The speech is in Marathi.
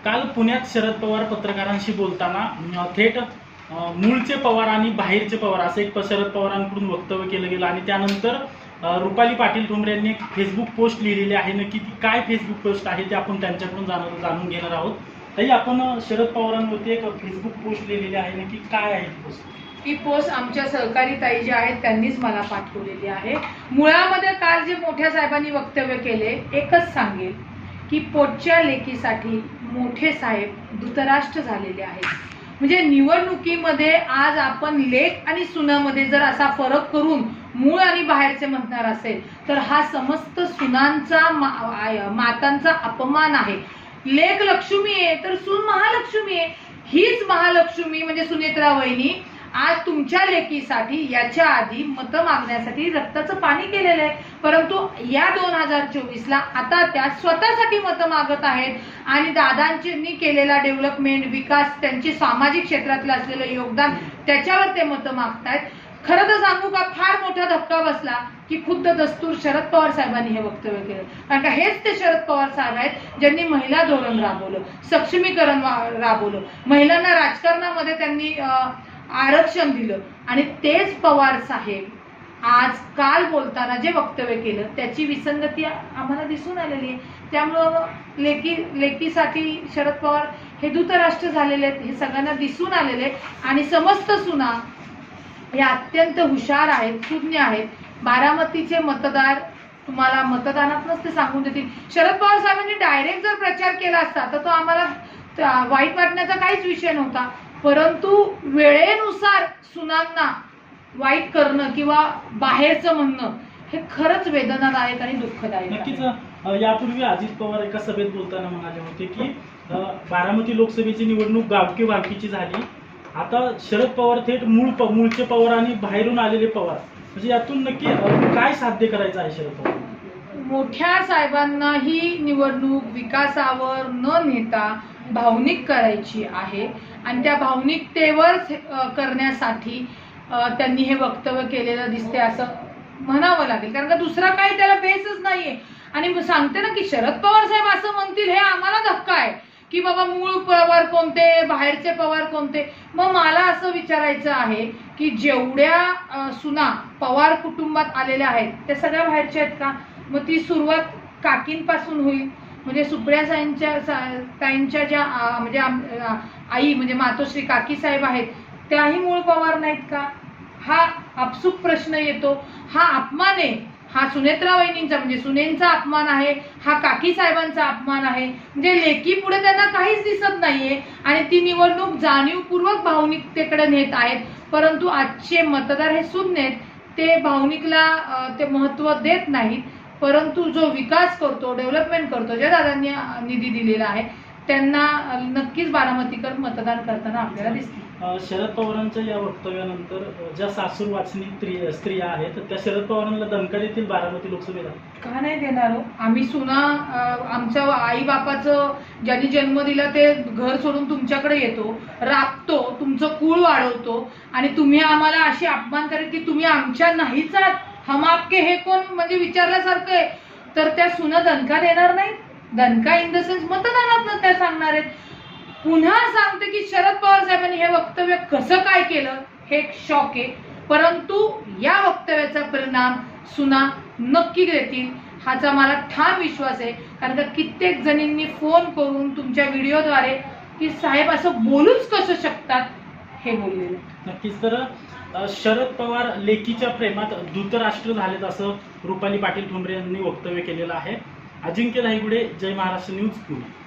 काल पुण्यात शरद पवार पत्रकारांशी बोलताना थेट मूळचे पवार आणि बाहेरचे पवार असं एक शरद पवारांकडून वक्तव्य केलं गेलं आणि त्यानंतर रुपाली पाटील ठोंबरे यांनी एक फेसबुक पोस्ट लिहिलेली आहे. नक्की ती काय फेसबुक पोस्ट आहे ते आपण त्यांच्याकडून जाणून घेणार आहोत. ताई, आपण शरद पवारांवरती एक फेसबुक पोस्ट लिहिलेली आहे, नक्की काय आहे ती पोस्ट? ही पोस्ट आमच्या सहकारी ताई ज्या आहेत त्यांनीच मला पाठवलेली आहे. मुळामध्ये काल जे मोठ्या साहेबांनी वक्तव्य केले, एकच सांगेल की पोटच्या लेकीसाठी मोठे साहेब धृतराष्ट्र झालेले आहेत. म्हणजे निवडणुकीमध्ये आज आपण लेक आणि सुनामध्ये जर असा फरक करून मूळ आणि बाहेरचे म्हणणार असेल तर हा समस्त सुनांचा मातांचा अपमान आहे. लेक लक्ष्मी आहे तर सून महालक्ष्मी आहे. हीच महालक्ष्मी म्हणजे सुनेत्रा वहिनी आज तुमच्या लेकीसाठी याच्या आधी मतं मागण्यासाठी रक्ताचं पाणी केलेलं आहे, परंतु या 2024ला आता त्या स्वतःसाठी मतं मागत आहेत आणि दादांनी केलेला डेव्हलपमेंट विकास त्यांचे सामाजिक क्षेत्रातलं असलेलं योगदान त्याच्यावर ते मतं मागतायत. खरं तर सांगू का, फार मोठा धक्का बसला की खुद्द दस्तूर शरद पवार साहेबांनी हे वक्तव्य केलं. कारण का हेच ते शरद पवार साहेब आहेत ज्यांनी महिला धोरण राबवलं, सक्षमीकरण राबवलं, महिलांना राजकारणामध्ये त्यांनी आरक्षण दिलं आणि तेच पवार साहेब आज काल बोलताना जे वक्तव्य केलं त्याची विसंगती आम्हाला दिसून आलेली आहे. त्यामुळं लेकीसाठी शरद पवार हे धृतराष्ट्र झालेले आहेत हे सगळ्यांना दिसून आलेले आहे. आणि समस्त सुना या अत्यंत हुशार आहेत, सुज्ञ आहेत. बारामतीचे मतदार तुम्हाला मतदानातूनच ते सांगून देतील. शरद पवार साहेबांनी डायरेक्ट जर प्रचार केला असता तर तो आम्हाला वाईट वाटण्याचा काहीच विषय नव्हता, परंतु वेळेनुसार सुनांना वाईट करणं किंवा बाहेरचं म्हणणं हे खरंच वेदनादायक आणि दुःखदायक. नक्कीच. यापूर्वी अजित पवार एका सभेत बोलताना म्हणाले होते की बारामती लोकसभेची निवडणूक गावकीची झाली. आता शरद पवार थेट मूळचे पवार आणि बाहेरून आलेले पवार, म्हणजे यातून नक्की काय साध्य करायचं आहे शरद पवार? मोठ्या साहेबांना ही निवडणूक विकासावर न नेता भावनिक करायची आहे आणि त्या भावनिकतेवर करण्यासाठी त्यांनी हे वक्तव्य केलेलं दिसते असं म्हणावं लागेल. कारण का दुसरा काही त्याला बेसच नाहीये. आणि सांगते ना की शरद पवार साहेब असं म्हणतील हे आम्हाला धक्का आहे की बाबा मूळ पवार कोणते, बाहेरचे पवार कोणते. मग मला असं विचारायचं आहे की जेवढ्या सुना पवार कुटुंबात आलेल्या आहेत त्या सगळ्या बाहेरच्या आहेत का? मग ती सुरुवात काकींपासून होईल. म्हणजे सुप्रिया ताईंच्या ज्या म्हणजे आई म्हणजे मातोश्री काकी साहेब आहेत त्याही मूळ पवार नाहीत का? हा आपसूक प्रश्न येतो. हा अपमान आहे. हा सुनेत्रा वहिनींचा म्हणजे सुनेंचा अपमान आहे, हा काकी साहेबांचा अपमान आहे. म्हणजे लेकी पुढे त्यांना काहीच दिसत नाहीये आणि ती निवडणूक जाणीवपूर्वक भावनिकतेकडे नेत आहेत. परंतु आजचे मतदार हे सुज्ञ आहेत, ते भावनिकला ते महत्व देत नाहीत. परंतु जो विकास करतो, डेव्हलपमेंट करतो, ज्या दादांनी निधी दिलेला आहे त्यांना नक्कीच बारामतीकर मतदान करताना आपल्याला दिसतील. शरद पवारांच्या या वक्तव्यानंतर ज्या सासूर वाचनी स्त्रिया आहेत त्या शरद पवारांना दणका देतील बारामती लोकसभेला? का नाही देणार हो? आम्ही सुना आमच्या आई बापाचं ज्यांनी जन्म दिला ते घर सोडून तुमच्याकडे येतो, राबतो, तुमचं कुळ वाढवतो आणि तुम्ही आम्हाला अशी अपमान करेल की तुम्ही आमच्या नाहीच आहात, हम आपके हे कोण म्हणजे विचारल्यासारखं आहे. तर त्या सुना दणका देणार नाही. दणका इन द सेन्स मतदानात त्या सांगणार आहेत. पुन्हा सांगते की शरद पवार साहेबांनी हे वक्तव्य कसं काय केलं हे एक शॉक आहे. परंतु या वक्तव्याचा परिणाम सुना नक्की देतील हाचा मला ठाम विश्वास आहे. कारण का कित्येक जणींनी फोन करून तुमच्या व्हिडिओद्वारे की साहेब असं बोलूच कसं शकतात हे बोललेलं. नक्कीच. तर शरद पवार लेकीच्या प्रेमात धृतराष्ट्र झालेत असं रुपाली पाटील ठोंबरे यांनी वक्तव्य केलेलं आहे. अजिंक्य धायगुडे, जय महाराष्ट्र न्यूज, पुणे.